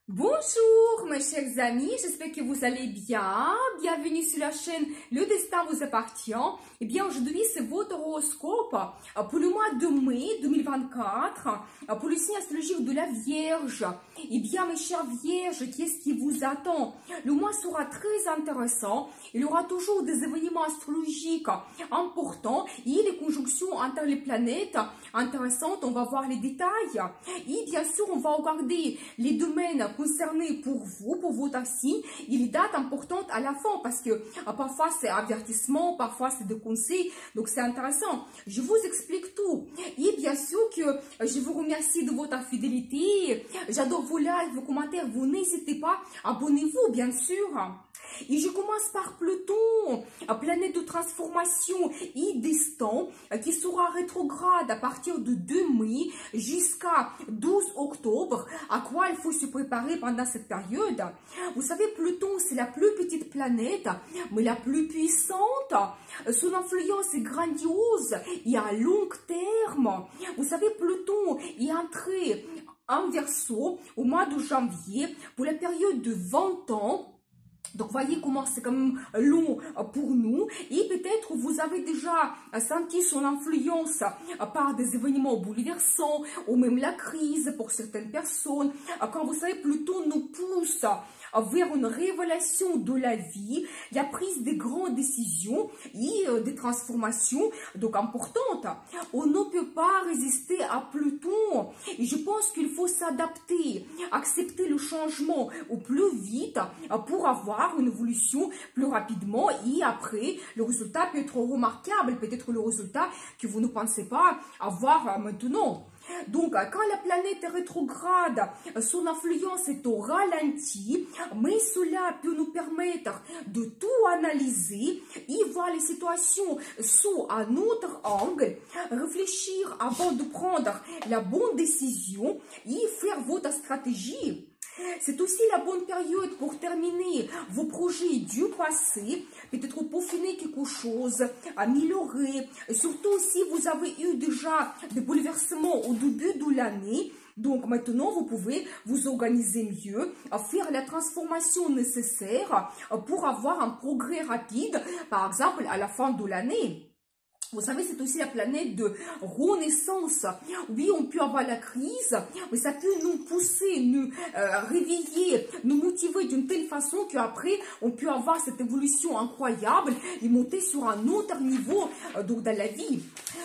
Bonjour mes chers amis, j'espère que vous allez bien. Bienvenue sur la chaîne Le Destin vous appartient. Eh bien aujourd'hui c'est votre horoscope pour le mois de mai 2024 pour le signe astrologique de la Vierge. Eh bien mes chers Vierges, qu'est-ce qui vous attend? Le mois sera très intéressant. Il y aura toujours des événements astrologiques importants et les conjonctions entre les planètes intéressantes. On va voir les détails. Et bien sûr on va regarder les domaines concernés pour vous, pour votre signe, et les dates importantes à la fin, parce que parfois c'est avertissement, parfois c'est des conseils, donc c'est intéressant. Je vous explique tout. Et bien sûr que je vous remercie de votre fidélité. J'adore vos likes, vos commentaires. Vous n'hésitez pas, abonnez-vous, bien sûr. Et je commence par Pluton, planète de transformation et destin, qui sera rétrograde à partir de 2 mai jusqu'à 12 octobre, à quoi il faut se préparer pendant cette période. Vous savez, Pluton, c'est la plus petite planète, mais la plus puissante. Son influence est grandiose et à long terme. Vous savez, Pluton est entré en Verseau au mois de janvier pour la période de 20 ans. Donc, voyez comment c'est quand même long pour nous. Et peut-être vous avez déjà senti son influence par des événements bouleversants ou même la crise pour certaines personnes. Quand vous savez, Pluton nous pousse vers une révélation de la vie, la prise de grandes décisions et des transformations donc importantes. On ne peut pas résister à Pluton. Et je pense qu'il faut s'adapter, accepter le changement au plus vite pour avoir une évolution plus rapidement, et après le résultat peut être remarquable, peut-être le résultat que vous ne pensez pas avoir maintenant. Donc, quand la planète est rétrograde, son influence est au ralenti, mais cela peut nous permettre de tout analyser et voir les situations sous un autre angle, réfléchir avant de prendre la bonne décision et faire votre stratégie. C'est aussi la bonne période pour terminer vos projets du passé, peut-être peaufiner quelque chose, améliorer, et surtout si vous avez eu déjà des bouleversements au début de l'année. Donc maintenant, vous pouvez vous organiser mieux, faire la transformation nécessaire pour avoir un progrès rapide, par exemple à la fin de l'année. Vous savez, c'est aussi la planète de renaissance. Oui, on peut avoir la crise, mais ça peut nous pousser, nous réveiller, nous motiver d'une telle façon qu'après, on peut avoir cette évolution incroyable et monter sur un autre niveau donc dans la vie.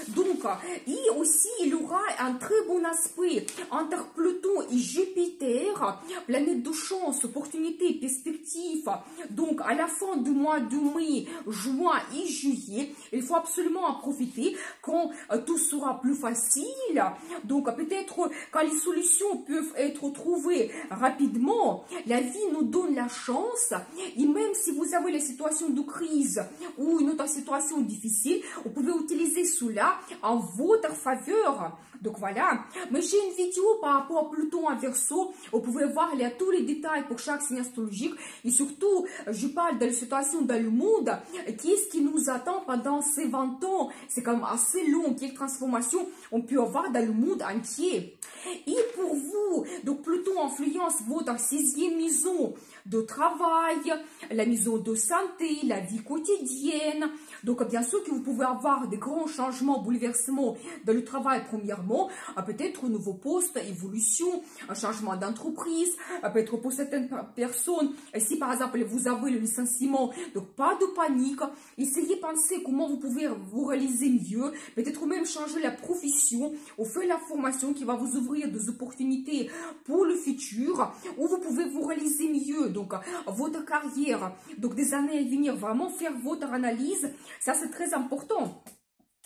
Donc, et aussi, il y aura un très bon aspect entre Pluton et Jupiter, planète de chance, opportunité, perspective. Donc, à la fin du mois de mai, juin et juillet, il faut absolument en profiter quand tout sera plus facile. Donc, peut-être quand les solutions peuvent être trouvées rapidement, la vie nous donne la chance. Et même si vous avez la situation de crise ou une autre situation difficile, vous pouvez utiliser cela en votre faveur. Donc voilà, mais j'ai une vidéo par rapport à Pluton en Verseau. Vous pouvez voir, il y a tous les détails pour chaque signe astrologique. Et surtout, je parle de la situation dans le monde. Qu'est-ce qui nous attend pendant ces 20 ans? C'est quand même assez long. Quelle transformation on peut avoir dans le monde entier? Et pour vous, donc Pluton influence votre 6e maison de travail, la maison de santé, la vie quotidienne. Donc bien sûr que vous pouvez avoir des grands changements, bouleversements dans le travail premièrement, peut-être un nouveau poste, évolution, un changement d'entreprise, peut-être pour certaines personnes, si par exemple vous avez le licenciement, donc pas de panique, essayez de penser comment vous pouvez vous réaliser mieux, peut-être même changer la profession ou faire la formation qui va vous ouvrir des opportunités pour le futur, où vous pouvez vous réaliser mieux, donc votre carrière, donc des années à venir, vraiment faire votre analyse, ça c'est très important.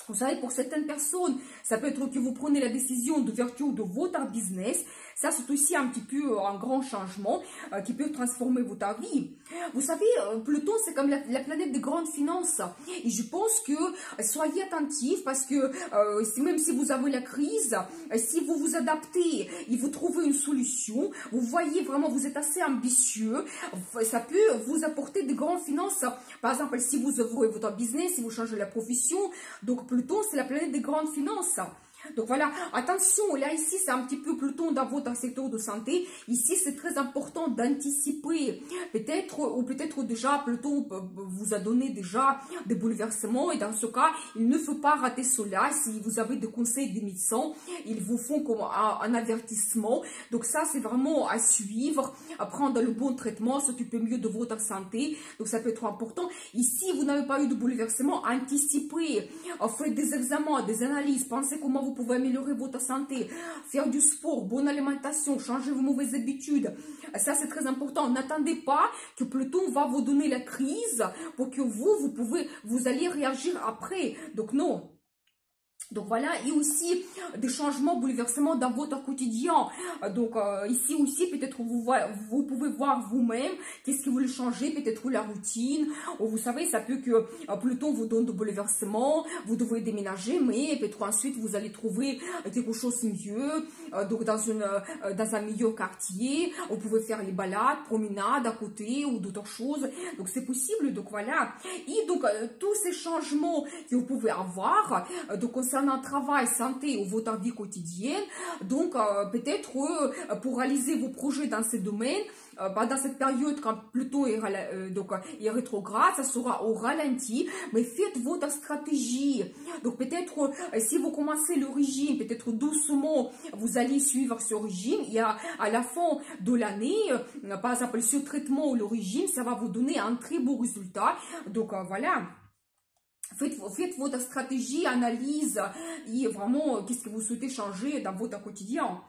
Vous savez, pour certaines personnes, ça peut être que vous prenez la décision d'ouverture de votre business. Ça, c'est aussi un petit peu un grand changement qui peut transformer votre vie. Vous savez, Pluton, c'est comme la planète des grandes finances. Et je pense que soyez attentifs parce que même si vous avez la crise, si vous vous adaptez et vous trouvez une solution, vous voyez vraiment, vous êtes assez ambitieux, ça peut vous apporter de grandes finances. Par exemple, si vous ouvrez votre business, si vous changez la profession, donc Pluton, c'est la planète des grandes finances. Donc voilà, attention, là ici c'est un petit peu Pluton dans votre secteur de santé. Ici c'est très important d'anticiper. Peut-être, ou peut-être déjà Pluton vous a donné déjà des bouleversements. Et dans ce cas, il ne faut pas rater cela. Si vous avez des conseils des médecins, ils vous font comme un avertissement. Donc ça c'est vraiment à suivre, à prendre le bon traitement, s'occuper mieux de votre santé. Donc ça peut être important. Ici, vous n'avez pas eu de bouleversement, anticipez. Faites des examens, des analyses, pensez comment vous pouvez améliorer votre santé, faire du sport, bonne alimentation, changer vos mauvaises habitudes. Ça, c'est très important. N'attendez pas que Pluton va vous donner la crise pour que vous allez réagir après. Donc non. Donc voilà, et aussi des changements, bouleversements dans votre quotidien. Donc ici aussi, peut-être vous pouvez voir vous-même qu'est-ce que vous voulez changer, peut-être la routine. Ou vous savez, ça peut que Pluton vous donne de bouleversements, vous devez déménager, mais peut-être ensuite vous allez trouver quelque chose de mieux, donc dans un meilleur quartier. Vous pouvez faire les balades, promenades à côté ou d'autres choses. Donc c'est possible, donc voilà. Et donc tous ces changements que vous pouvez avoir, donc concernant travail, santé ou votre vie quotidienne, donc peut-être pour réaliser vos projets dans ces domaines, pendant cette période quand Pluton est rétrograde, ça sera au ralenti, mais faites votre stratégie. Donc peut-être si vous commencez le régime, peut-être doucement, vous allez suivre ce régime, et à la fin de l'année, par exemple ce traitement ou le régime, ça va vous donner un très beau résultat. Donc voilà. Faites votre stratégie, analyse et vraiment qu'est-ce que vous souhaitez changer dans votre quotidien.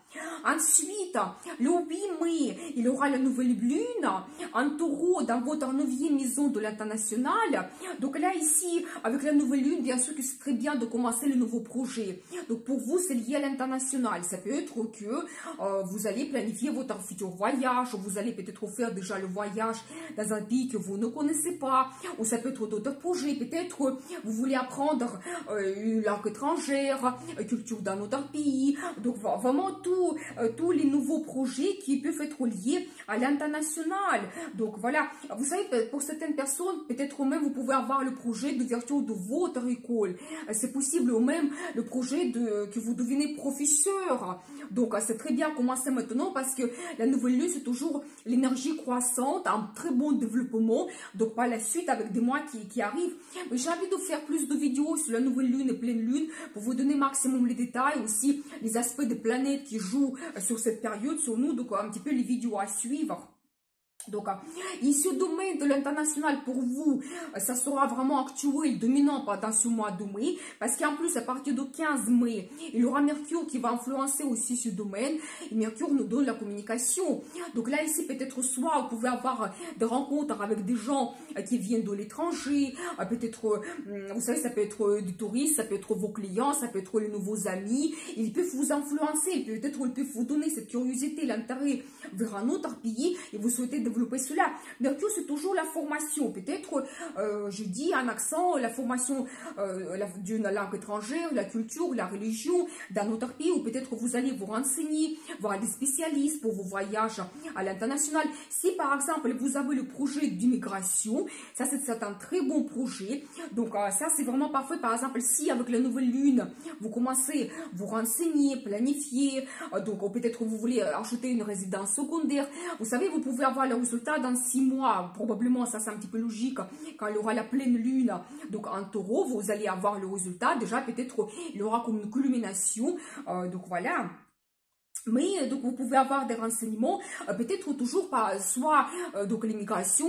Ensuite, le 8 mai, il y aura la nouvelle lune en taureau dans votre 9e maison de l'international. Donc là, ici, avec la nouvelle lune, bien sûr que c'est très bien de commencer le nouveau projet. Donc pour vous, c'est lié à l'international. Ça peut être que vous allez planifier votre futur voyage, ou vous allez peut-être faire déjà le voyage dans un pays que vous ne connaissez pas, ou ça peut être d'autres projets, peut-être vous voulez apprendre une langue étrangère, culture d'un autre pays. Donc vraiment tous les nouveaux projets qui peuvent être liés à l'international. Donc voilà, vous savez, pour certaines personnes, peut-être même vous pouvez avoir le projet d'ouverture de votre école. C'est possible ou même le projet que vous devenez professeur. Donc c'est très bien commencer maintenant parce que la nouvelle lune, c'est toujours l'énergie croissante, un très bon développement. Donc par la suite, avec des mois qui arrivent. Mais j'ai envie de faire plus de vidéos sur la nouvelle lune et pleine lune pour vous donner maximum les détails, aussi les aspects des planètes qui jouent sur cette période, sur nous, donc un petit peu les vidéos à suivre. Donc, ici, le domaine de l'international, pour vous, ça sera vraiment actuel, dominant pendant ce mois de mai, parce qu'en plus, à partir du 15 mai, il y aura Mercure qui va influencer aussi ce domaine, et Mercure nous donne la communication. Donc là, ici, peut-être soit vous pouvez avoir des rencontres avec des gens qui viennent de l'étranger, peut-être, vous savez, ça peut être du tourisme, ça peut être vos clients, ça peut être les nouveaux amis, ils peuvent vous influencer, peut-être ils peuvent vous donner cette curiosité, l'intérêt vers un autre pays, et vous souhaitez développer cela. Mercure, c'est toujours la formation. Peut-être, je dis un accent, la formation d'une langue étrangère, la culture, la religion d'un autre pays, ou peut-être vous allez vous renseigner, voir des spécialistes pour vos voyages à l'international. Si par exemple, vous avez le projet d'immigration, ça c'est un très bon projet. Donc ça c'est vraiment parfait. Par exemple, si avec la nouvelle lune, vous commencez à vous renseigner, planifier, donc peut-être vous voulez acheter une résidence secondaire, vous savez, vous pouvez avoir le résultat dans 6 mois, probablement. Ça c'est un petit peu logique, quand il y aura la pleine lune, donc en taureau, vous allez avoir le résultat, déjà peut-être il y aura comme une culmination, donc voilà. Mais donc vous pouvez avoir des renseignements, peut-être toujours par soit donc l'immigration,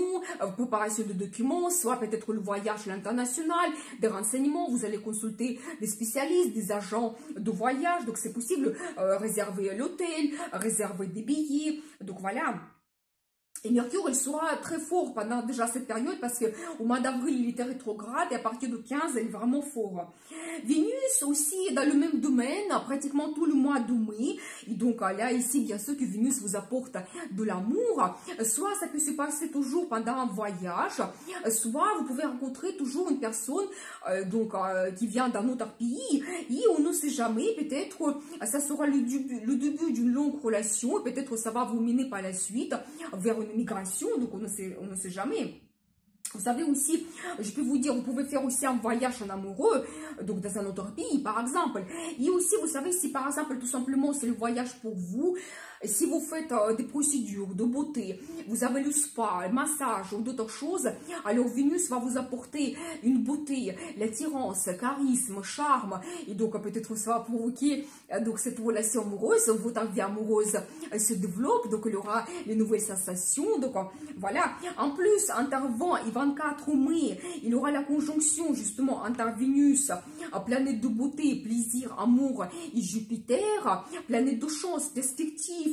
préparation de documents, soit peut-être le voyage à l'international, des renseignements, vous allez consulter des spécialistes, des agents de voyage, donc c'est possible, réserver l'hôtel, réserver des billets, donc voilà. Et Mercure, il sera très fort pendant déjà cette période parce qu'au mois d'avril, il était rétrograde et à partir de 15, il est vraiment fort. Vénus aussi est dans le même domaine, pratiquement tout le mois de mai. Et donc là, ici, bien sûr que Vénus vous apporte de l'amour. Soit ça peut se passer toujours pendant un voyage, soit vous pouvez rencontrer toujours une personne qui vient d'un autre pays. Et on ne sait jamais, peut-être ça sera le début d'une longue relation. Peut-être ça va vous mener par la suite vers une migration, donc on ne sait jamais. Vous savez aussi, je peux vous dire, vous pouvez faire aussi un voyage en amoureux, donc dans un autre pays, par exemple. Et aussi, vous savez, si par exemple, tout simplement, c'est le voyage pour vous, si vous faites des procédures de beauté, vous avez le spa, le massage ou d'autres choses, alors Vénus va vous apporter une beauté, l'attirance, charisme, charme, et donc peut-être ça va provoquer donc cette relation amoureuse, votre vie amoureuse se développe, donc il y aura les nouvelles sensations, donc voilà. En plus, intervient le 24 mai, il y aura la conjonction justement entre Vénus, planète de beauté, plaisir, amour, et Jupiter, planète de chance, perspective.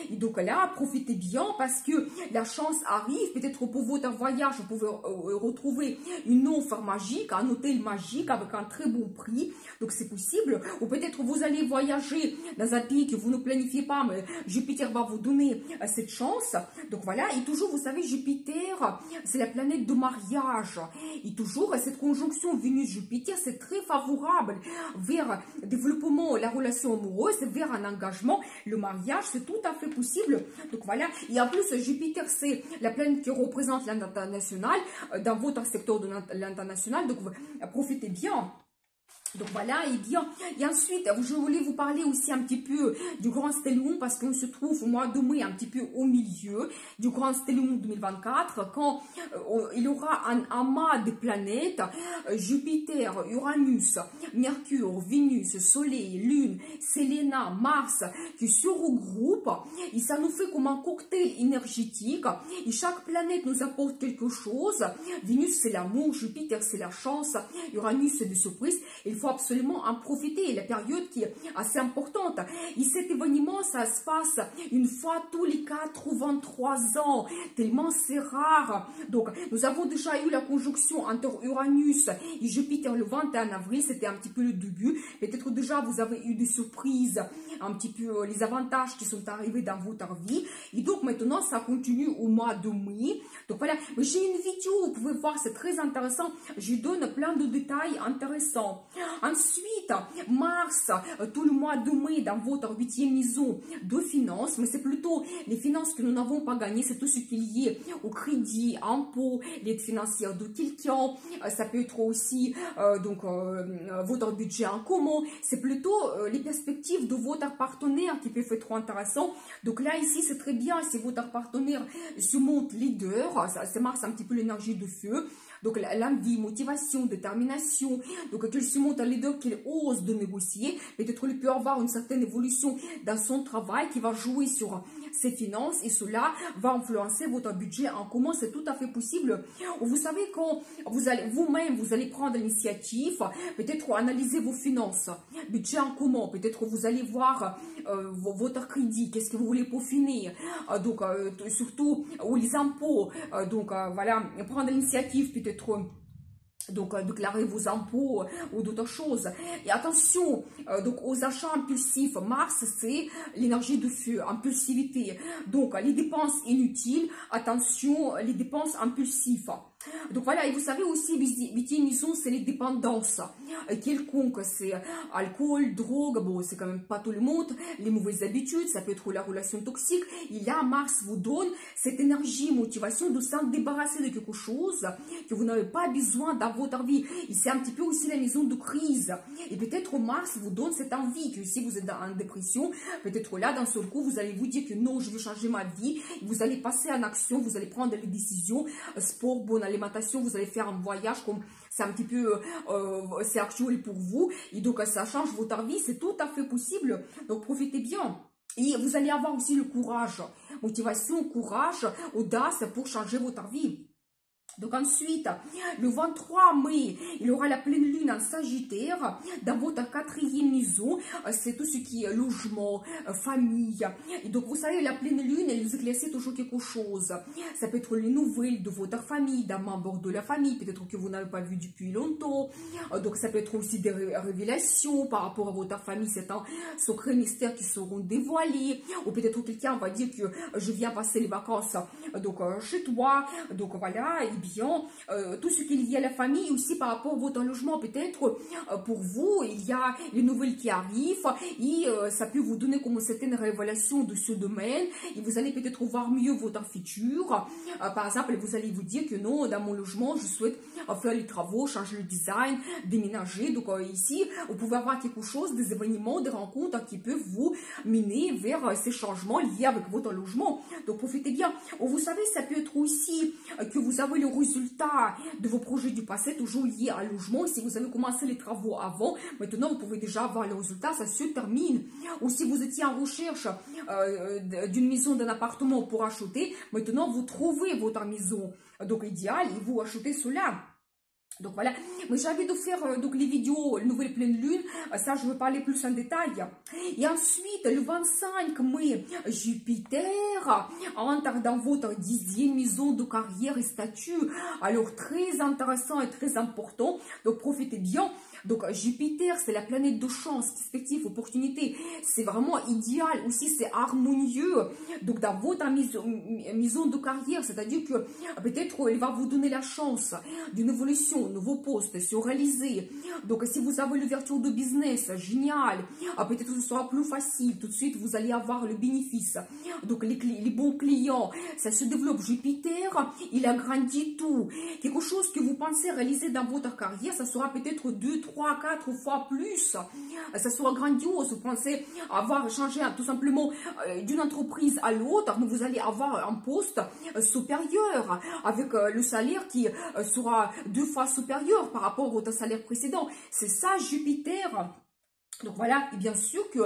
Et donc là, profitez bien parce que la chance arrive. Peut-être pour votre voyage, vous pouvez retrouver une offre magique, un hôtel magique avec un très bon prix. Donc c'est possible. Ou peut-être vous allez voyager dans un pays que vous ne planifiez pas, mais Jupiter va vous donner cette chance. Donc voilà. Et toujours, vous savez, Jupiter, c'est la planète de mariage. Et toujours, cette conjonction Vénus-Jupiter, c'est très favorable vers le développement, la relation amoureuse, vers un engagement, le mariage, c'est tout à fait possible. Donc voilà. Et en plus, Jupiter, c'est la planète qui représente l'international dans votre secteur de l'international. Donc profitez bien. Donc voilà, et bien, et ensuite, je voulais vous parler aussi un petit peu du grand stellium parce qu'on se trouve au mois de mai un petit peu au milieu du grand stellium 2024 quand il y aura un amas de planètes, Jupiter, Uranus, Mercure, Vénus, Soleil, Lune, Séléna, Mars qui se regroupent et ça nous fait comme un cocktail énergétique et chaque planète nous apporte quelque chose. Vénus c'est l'amour, Jupiter c'est la chance, Uranus c'est des surprises. Il faut absolument en profiter, la période qui est assez importante. Et cet événement, ça se passe une fois tous les 83 ans, tellement c'est rare. Donc, nous avons déjà eu la conjonction entre Uranus et Jupiter le 21 avril, c'était un petit peu le début. Peut-être déjà vous avez eu des surprises, un petit peu les avantages qui sont arrivés dans votre vie. Et donc maintenant, ça continue au mois de mai. Donc voilà, j'ai une vidéo, vous pouvez voir, c'est très intéressant. Je donne plein de détails intéressants. Ensuite, Mars, tout le mois de mai dans votre 8e maison de finances, mais c'est plutôt les finances que nous n'avons pas gagnées, c'est tout ce qui est lié au crédit, impôts, l'aide financière de quelqu'un, ça peut être aussi votre budget en commun, c'est plutôt les perspectives de votre partenaire qui peuvent être trop intéressant. Donc là, ici, c'est très bien si votre partenaire se montre leader, c'est Mars un petit peu l'énergie de feu. Donc l'envie, motivation, détermination, donc qu'il se montre un leader qu'il ose de négocier, peut-être qu'il peut avoir une certaine évolution dans son travail qui va jouer sur ses finances et cela va influencer votre budget en commun, c'est tout à fait possible. Vous savez quand vous allez vous-même, vous allez prendre l'initiative, peut-être analyser vos finances, budget en commun, peut-être vous allez voir votre crédit, qu'est-ce que vous voulez peaufiner, donc surtout ou les impôts, voilà, prendre l'initiative peut-être donc déclarer vos impôts ou d'autres choses. Et attention donc aux achats impulsifs. Mars c'est l'énergie de feu, impulsivité. Donc les dépenses inutiles, attention les dépenses impulsives. Donc voilà, et vous savez aussi, 8e maison, c'est les dépendances. Quelconque, c'est alcool, drogue, bon, c'est quand même pas tout le monde, les mauvaises habitudes, ça peut être la relation toxique. Et là, Mars vous donne cette énergie, motivation de s'en débarrasser de quelque chose que vous n'avez pas besoin dans votre vie. Et c'est un petit peu aussi la maison de crise. Et peut-être Mars vous donne cette envie que si vous êtes en dépression, peut-être là, d'un seul coup, vous allez vous dire que non, je veux changer ma vie. Vous allez passer en action, vous allez prendre les décisions, sport, bonne alimentation, vous allez faire un voyage comme c'est un petit peu c'est actuel pour vous et donc ça change votre vie, c'est tout à fait possible, donc profitez bien. Et vous allez avoir aussi le courage, motivation, courage, audace pour changer votre vie. Donc ensuite, le 23 mai, il y aura la pleine lune en Sagittaire dans votre 4e maison. C'est tout ce qui est logement, famille. Et donc vous savez, la pleine lune, elle vous éclaircit toujours quelque chose. Ça peut être les nouvelles de votre famille, d'un membre de la famille, peut-être que vous n'avez pas vu depuis longtemps. Donc ça peut être aussi des révélations par rapport à votre famille, c'est un secret mystère qui seront dévoilés. Ou peut-être quelqu'un va dire que je viens passer les vacances donc chez toi. Donc voilà, et bien bien, tout ce qui est lié à la famille, aussi par rapport à votre logement, peut-être pour vous, il y a les nouvelles qui arrivent, et ça peut vous donner comme certaines révélations de ce domaine, et vous allez peut-être voir mieux votre futur. Par exemple, vous allez vous dire que non, dans mon logement, je souhaite faire les travaux, changer le design, déménager. Donc ici, vous pouvez avoir quelque chose, des événements, des rencontres qui peuvent vous mener vers ces changements liés avec votre logement. Donc profitez bien. Vous savez, ça peut être aussi que vous avez le résultat de vos projets du passé, toujours liés à logement. Si vous avez commencé les travaux avant, maintenant vous pouvez déjà avoir le résultat, ça se termine. Ou si vous étiez en recherche d'une maison, d'un appartement pour acheter, maintenant vous trouvez votre maison donc idéale et vous achetez cela. Donc voilà, mais j'ai envie de faire donc les vidéos nouvelle pleine lune, ça je vais parler plus en détail. Et ensuite, le 25 mai, Jupiter entre dans votre 10e maison de carrière et statut. Alors très intéressant et très important, donc profitez bien. Donc Jupiter, c'est la planète de chance, perspective, opportunité. C'est vraiment idéal aussi, c'est harmonieux. Donc dans votre maison de carrière, c'est-à-dire que peut-être elle va vous donner la chance d'une évolution, nouveau poste, se réaliser. Donc si vous avez l'ouverture de business, génial. Peut-être que ce sera plus facile. Tout de suite, vous allez avoir le bénéfice. Donc les bons clients, ça se développe. Jupiter, il agrandit tout. Quelque chose que vous pensez réaliser dans votre carrière, ça sera peut-être 2, 3, 4 fois plus. Ça sera grandiose. Vous pensez avoir changé tout simplement d'une entreprise à l'autre, mais vous allez avoir un poste supérieur avec le salaire qui sera 2 fois supérieur par rapport à votre salaire précédent. C'est ça Jupiter. Donc voilà, et bien sûr que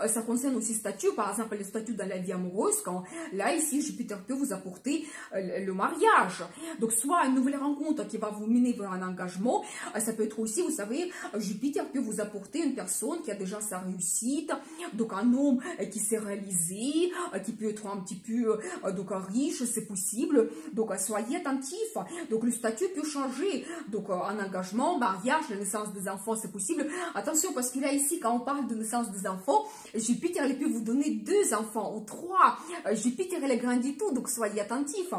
ça concerne aussi statut, par exemple le statut dans la vie amoureuse, quand là ici Jupiter peut vous apporter le mariage. Donc soit une nouvelle rencontre qui va vous mener vers un engagement, ça peut être aussi, vous savez, Jupiter peut vous apporter une personne qui a déjà sa réussite, donc un homme qui s'est réalisé, qui peut être un petit peu donc riche, c'est possible, donc soyez attentifs. Donc le statut peut changer, donc un engagement, mariage, la naissance des enfants, c'est possible. Attention parce qu'il y a ici quand on parle de naissance des enfants, Jupiter il peut vous donner 2 enfants ou 3. Jupiter il agrandit tout, donc soyez attentifs.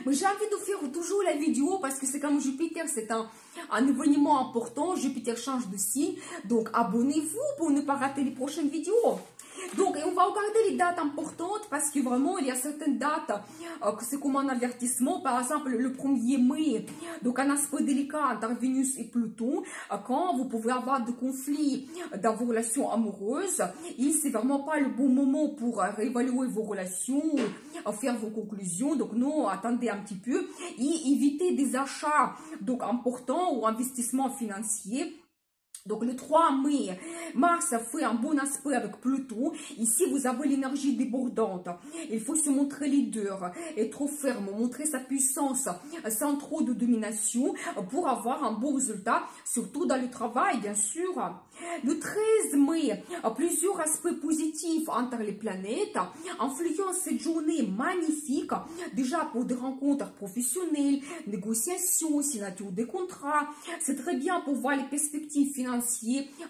Mais j'ai envie de faire toujours la vidéo parce que c'est comme Jupiter, c'est un événement important. Jupiter change de signe, donc abonnez-vous pour ne pas rater les prochaines vidéos. Donc, on va regarder les dates importantes parce que vraiment, il y a certaines dates que c'est comme un avertissement. Par exemple, le 1er mai, donc un aspect délicat entre Vénus et Pluton, quand vous pouvez avoir des conflits dans vos relations amoureuses. Et c'est vraiment pas le bon moment pour réévaluer vos relations, faire vos conclusions. Donc, non, attendez un petit peu et évitez des achats donc importants ou investissements financiers. Donc le 3 mai, Mars a fait un bon aspect avec Pluton. Ici, vous avez l'énergie débordante. Il faut se montrer leader, être ferme, montrer sa puissance sans trop de domination pour avoir un bon résultat, surtout dans le travail, bien sûr. Le 13 mai, plusieurs aspects positifs entre les planètes influencent cette journée magnifique, déjà pour des rencontres professionnelles, négociations, signature des contrats. C'est très bien pour voir les perspectives financières,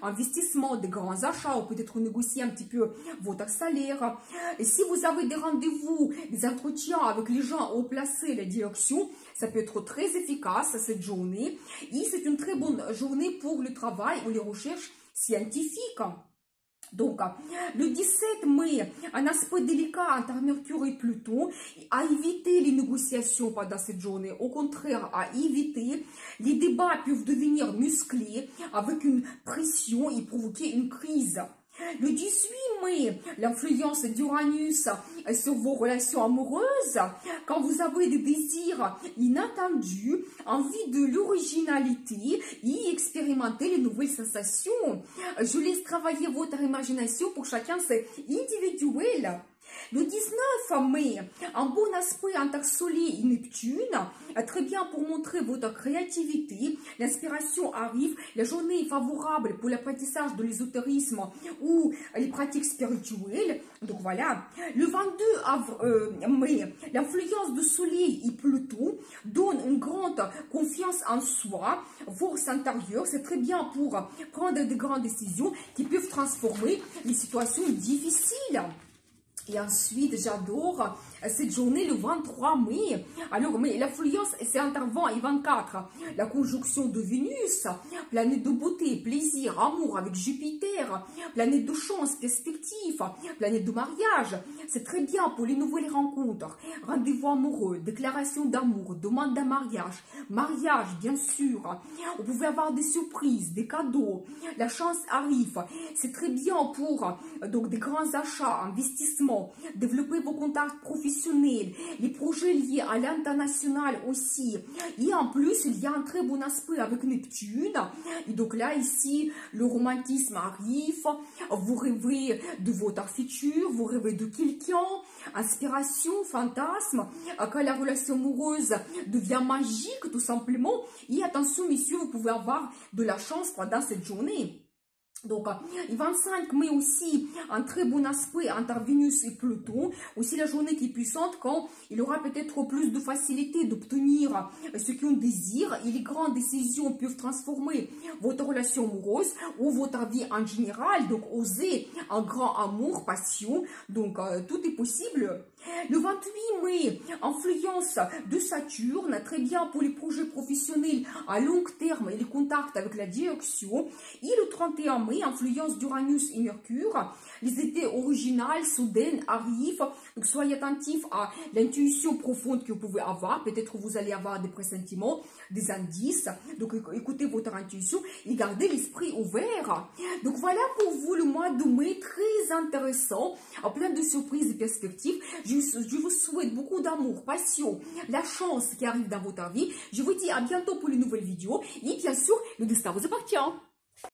investissement, des grands achats, ou peut-être négocier un petit peu votre salaire. Et si vous avez des rendez-vous, des entretiens avec les gens haut placés, les directions, ça peut être très efficace cette journée. Et c'est une très bonne journée pour le travail ou les recherches scientifiques. Donc, le 17 mai, un aspect délicat entre Mercure et Pluton, à éviter les négociations pendant cette journée. Au contraire, à éviter, les débats peuvent devenir musclés avec une pression et provoquer une crise. Le 18 mai, l'influence d'Uranus sur vos relations amoureuses, quand vous avez des désirs inattendus, envie de l'originalité et expérimenter les nouvelles sensations. Je laisse travailler votre imagination, pour chacun c'est individuel. Le 19 mai, un bon aspect entre Soleil et Neptune, très bien pour montrer votre créativité. L'inspiration arrive, la journée est favorable pour l'apprentissage de l'ésotérisme ou les pratiques spirituelles. Donc voilà. Le 22 mai, l'influence de Soleil et Pluton donne une grande confiance en soi, force intérieure. C'est très bien pour prendre de grandes décisions qui peuvent transformer les situations difficiles. Et ensuite, j'adore cette journée le 23 mai. Alors, mais l'influence, c'est entre 20 et 24. La conjonction de Vénus, planète de beauté, plaisir, amour avec Jupiter, planète de chance, perspective, planète de mariage. C'est très bien pour les nouvelles rencontres, rendez-vous amoureux, déclaration d'amour, demande d'un mariage, mariage bien sûr. Vous pouvez avoir des surprises, des cadeaux, la chance arrive. C'est très bien pour donc des grands achats, investissements, développer vos contacts professionnels, les projets liés à l'international aussi. Et en plus, il y a un très bon aspect avec Neptune. Et donc là, ici, le romantisme arrive. Vous rêvez de votre futur, vous rêvez de quelqu'un, inspiration, fantasme, quand la relation amoureuse devient magique, tout simplement. Et attention, messieurs, vous pouvez avoir de la chance pendant cette journée. Donc, le 25 mai aussi, un très bon aspect entre Vénus et Pluton. Aussi, la journée qui est puissante quand il aura peut-être plus de facilité d'obtenir ce qu'on désire. Et les grandes décisions peuvent transformer votre relation amoureuse ou votre vie en général. Donc, osez un grand amour, passion. Donc, tout est possible. Le 28 mai, influence de Saturne, très bien pour les projets professionnels à long terme et les contacts avec la direction. Et le 31 mai, influence d'Uranus et Mercure, les idées originales, soudaines arrivent. Donc soyez attentifs à l'intuition profonde que vous pouvez avoir. Peut-être vous allez avoir des pressentiments, des indices. Donc écoutez votre intuition et gardez l'esprit ouvert. Donc voilà pour vous le mois de mai, très intéressant, plein de surprises et perspectives. Je vous souhaite beaucoup d'amour, passion, la chance qui arrive dans votre vie. Je vous dis à bientôt pour une nouvelle vidéo. Et bien sûr, le destin vous appartient.